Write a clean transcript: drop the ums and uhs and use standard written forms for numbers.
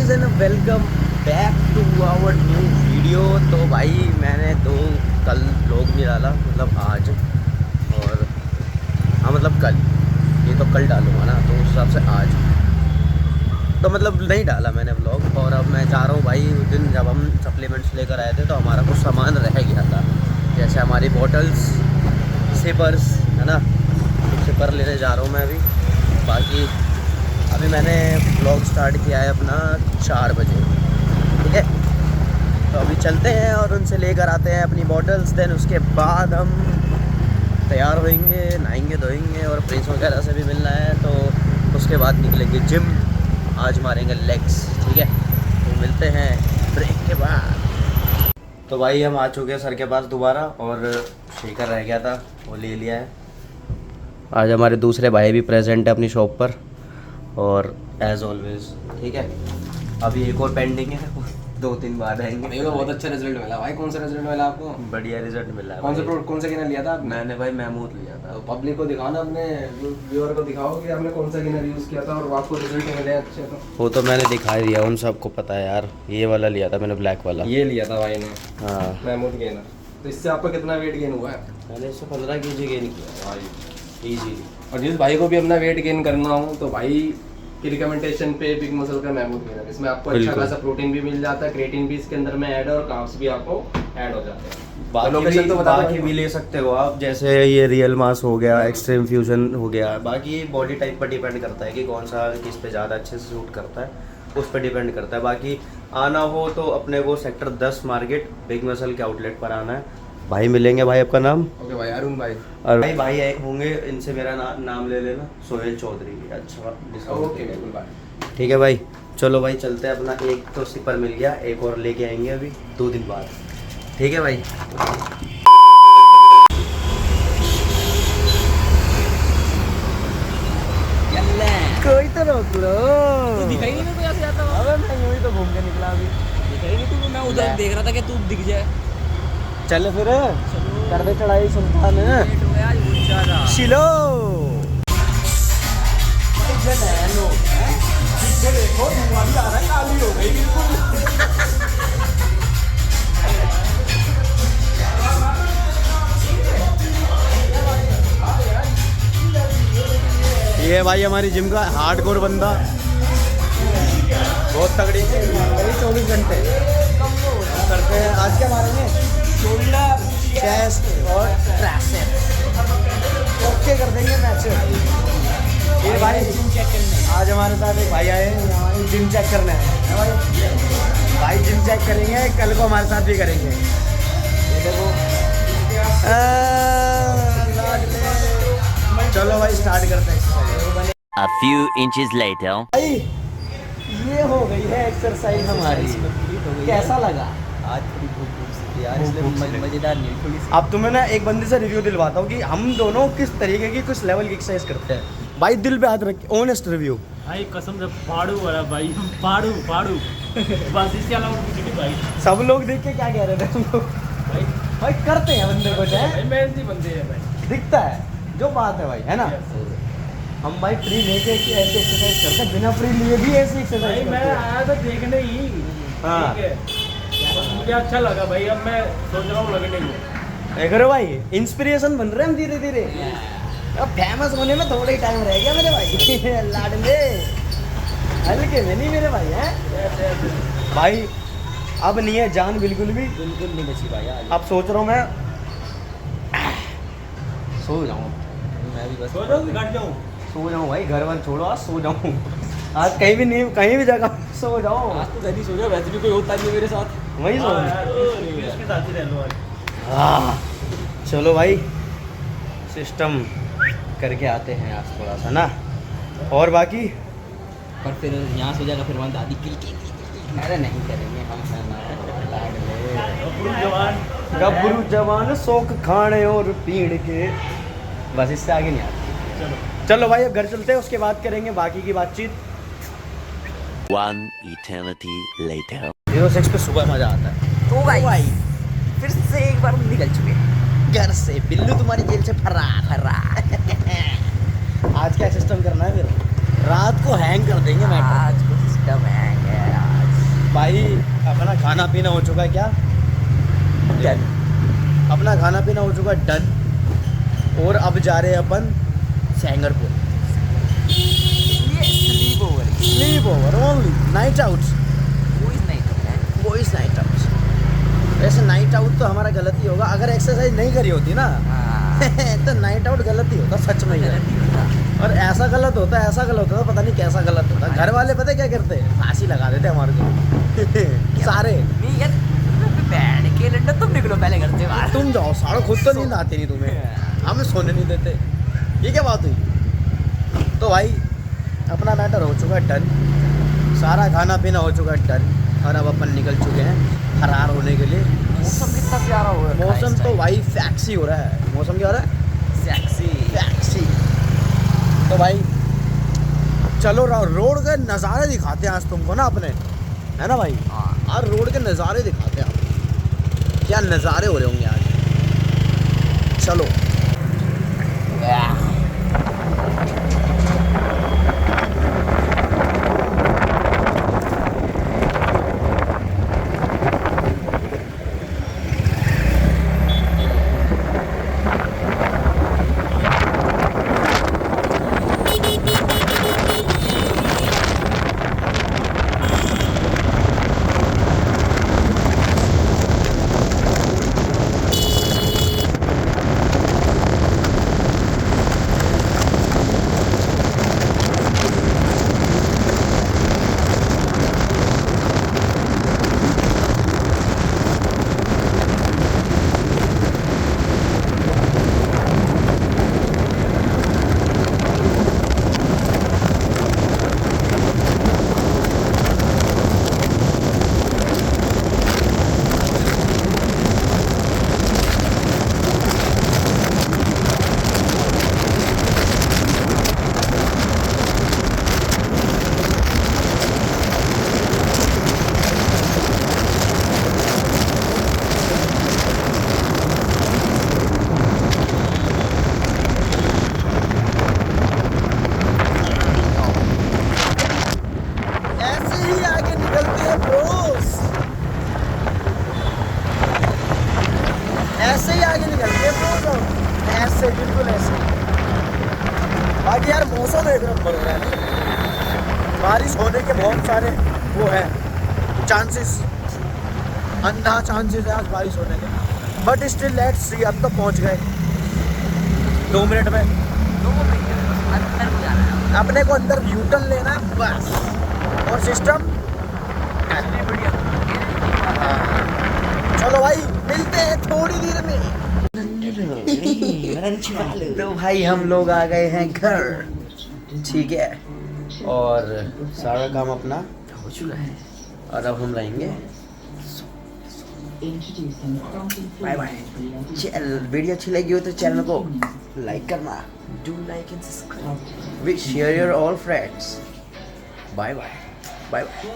Guys and welcome back to our new video. तो भाई मैंने कल व्लॉग नहीं डाला, मतलब आज और हाँ मतलब कल, ये तो कल डालूंगा ना, तो उस हिसाब से आज तो मतलब नहीं डाला मैंने व्लॉग। और अब मैं जा रहा हूँ भाई। उस दिन जब हम सप्लीमेंट्स लेकर आए थे तो हमारा कुछ सामान रह गया था, जैसे हमारी बॉटल्स, सिपर्स है ना, तो सिपर लेने जा रहा हूँ मैं अभी। बाकी अभी मैंने व्लॉग स्टार्ट किया है अपना 4 बजे, ठीक है। तो अभी चलते हैं और उनसे लेकर आते हैं अपनी बॉटल्स। देन उसके बाद हम तैयार होएंगे, नहाएंगे धोएंगे और प्रिंस वगैरह से भी मिलना है। तो उसके बाद निकलेंगे जिम, आज मारेंगे लेग्स, ठीक है। तो मिलते हैं ब्रेक के बाद। तो भाई हम आ चुके हैं सर के पास दोबारा, और शेकर रह गया था वो ले लिया है। आज हमारे दूसरे भाई भी प्रेजेंट है अपनी शॉप पर, और एज ऑलवेज ठीक है। अभी एक और पेंडिंग है, 2-3 बाद आएंगे। नहीं तो बहुत अच्छा रिजल्ट मिला भाई। कौन सा रिजल्ट मिला आपको? बढ़िया रिजल्ट मिला है। कौन सा गिनर लिया था आपने? मैंने भाई महमूद लिया था। तो पब्लिक को दिखाओ ना, अपने व्यूअर को दिखाओ कि आपने कौन सा गिनर यूज़ किया था और आपको रिजल्ट मिले अच्छे। तो वो तो मैंने दिखा दिया, उन सबको पता है यार। ये वाला लिया था मैंने, ब्लैक वाला। ये लिया था भाई ने, हाँ महमूद गिनर। तो इससे आपका कितना वेट गेन हुआ है? मैंने इससे 15 kg गेन किया भाई, ईजी। और जिस भाई को भी अपना वेट गेन करना हो तो भाई की रिकमेंडेशन पे बिग मसल का महमूद गिनर, इसमें आपको अच्छा खासा प्रोटीन भी मिल जाता है, क्रिएटिन भी इसके अंदर में ऐड है और कार्ब्स भी आपको ऐड हो जाते हैं। बाकी भी ले सकते हो आप, जैसे ये रियल मास हो गया, एक्सट्रीम फ्यूजन हो गया। बाकी बॉडी टाइप पर डिपेंड करता है कि कौन सा किस पे ज़्यादा अच्छे से सूट करता है, उस पर डिपेंड करता है। बाकी आना हो तो अपने को सेक्टर 10 मार्केट बिग मसल के आउटलेट पर आना है। भाई मिलेंगे भाई, आपका नाम? ओके भाई, अरुण भाई। और भाई होंगे, इनसे मेरा नाम ले लेना, सोहेल चौधरी। अच्छा ओके बिल्कुल भाई, ठीक है भाई। चलो भाई चलते हैं अपना। एक तो सिपर मिल गया, एक और लेके आएंगे अभी 2 दिन बाद, ठीक है भाई। कोई तो रोक लो। तू दिखाई नहीं मेरे को ऐसे जाता हुआ। अबे मैं यूं ही तो घूम के निकला अभी। दिखाई नहीं तू, मैं उधर देख रहा था कि तू दिख जाए। चल फिर कर दे चढ़ाई सुल्तान लेट हो गया आज बहुत ज्यादा। शिलो। देखो धुआं भी आ रहा है, काली हो गई बिल्कुल। ये भाई हमारी जिम का हार्डकोर बंदा, बहुत तगड़ी 24 घंटे करते हैं। आज क्या मारेंगे? शोल्डर, चेस्ट और ट्राइसेप्स। ओके कर देंगे मैच। ये भाई जिम चेक करने आज हमारे साथ एक भाई आए हैं, यहाँ जिम चेक करने हैं भाई। जिम चेक करेंगे, कल को हमारे साथ भी करेंगे। ये देखो, चलो भाई स्टार्ट करते हैं। A few inches later. भाई ये हो गई है एक्सरसाइज हमारी। कैसा लगा? आज थोड़ी भूख यार, इसलिए मजेदार नहीं थोड़ी सी। अब तुम्हें ना एक बंदे से रिव्यू दिलवाता हूँ कि हम दोनों किस तरीके की, कुछ लेवल की एक्सरसाइज करते हैं। भाई दिल पे हाथ रख, ऑनेस्ट रिव्यू। भाई कसम से फाड़ू वाला भाई, फाड़ू बस, इसके अलावा कुछ नहीं भाई। सब लोग देख के क्या कह रहे थे तुम लोग? भाई करते हैं बंदे को, भाई मेहनती बंदे हैं भाई, दिखता है जो बात है भाई, है ना। हम भाई फ्री लेके ऐसी एक्सरसाइज करते हैं, बिना फ्री लिए भी ऐसी भाई एक्सरसाइज मैं करते हैं। आया था देखने ही। हाँ। ठीक है, मुझे अच्छा लगा भाई। अब मैं सोच रहा हूँ लगने को। देख रहे हो भाई, इंस्पिरेशन बन रहे हैं हम धीरे धीरे। अब फेमस होने में थोड़ा ही टाइम रह गया मेरे भाई। लाडले हल्के में नहीं मेरे भाई हैं भाई। अब नहीं है जान बिल्कुल भी, बिल्कुल नहीं बची भाई आज। अब सोच रहा हूँ मैं सो जाऊँ। मैं भी बस सो जाऊँ, घट जाऊँ। सो जाऊँ भाई, घर वर छोड़ो, आज सो जाऊँ। आज कहीं भी नहीं, कहीं भी जगह सो जाओ। आज तो घर ही सो जाओ, वैसे भी कोई होता नहीं मेरे साथ। वही सो। हाँ यार, इसके साथ ही रह लो आज। हाँ चलो भाई, सिस्टम करके आते हैं आज थोड़ा सा ना। और बाकी पर फिर यहाँ से जाकर फिर वहाँ दादी किल की। अरे नहीं करेंगे हम, है ना। गब्रू जवान, गब्रू जवान शौक खाने और पीण के, बस इससे आगे नहीं आते। चलो भाई अब घर चलते हैं, उसके बाद करेंगे बाकी की बातचीत। 1 eternity later. 06 पे सुबह मजा आता है। तो भाई फिर से एक बार निकल चुके हैं घर से। बिल्लू तुम्हारी जेल से फरार। आज क्या सिस्टम करना है फिर? रात को हैंग कर देंगे मैं। आज को सिस्टम है यार। भाई अपना खाना पीना हो चुका है क्या? डन। अपना खाना पीना हो चुका है डन। और अब जा रहे हैं अपन सेंगरपुर। ये sleep over. Sleep over only, night out. Boys night out. वैसे नाइट आउट तो हमारा गलत ही होगा, अगर एक्सरसाइज नहीं करी होती ना तो नाइट आउट गलत ही होता, सच में ही है। और ऐसा गलत होता, पता नहीं कैसा गलत होता। घर वाले पता क्या करते, फांसी लगा देते हमारे को सारे। बैठ के लड्डू तुम निकलो पहले घर से बाहर। तुम जाओ साड़ो, खुद तो नींद आती नहीं तुम्हें, हमें सोने नहीं देते। ये क्या बात हुई? तो भाई अपना मैटर हो चुका है डन, सारा खाना पीना हो चुका है डन। और अब अपन निकल चुके हैं फरार होने के लिए। मौसम कितना प्यारा हो रहा है। मौसम तो भाई फैक्सी हो रहा है। मौसम क्या हो रहा है? सेक्सी। फैक्सी। तो भाई चलो रोड के नज़ारे दिखाते हैं आज तुमको ना अपने, है ना भाई? आज रोड के नज़ारे दिखाते हैं आप, क्या नज़ारे हो रहे होंगे आज। चलो ऐसे ही आगे निकलते हैं तो ऐसे, बिल्कुल ऐसे। बाकी यार मौसम एक नंबर हो रहा है, बारिश होने के बहुत सारे वो है चांसेस, अंधा चांसेस है आज बारिश होने के। बट स्टिल लेट्स सी, अब तो पहुंच गए 2 मिनट में। अंदर को जाना है। अपने को अंदर यूटर्न लेना है बस, और सिस्टम चलो भाई मिलते हैं थोड़ी देर में। तो भाई हम लोग आ गए हैं घर, ठीक है, और सारा काम अपना हो चुका है और अब हम रहेंगे। Bye bye. वीडियो अच्छी लगी हो तो चैनल को लाइक करना, do like and subscribe, share your all friends. Bye bye bye bye.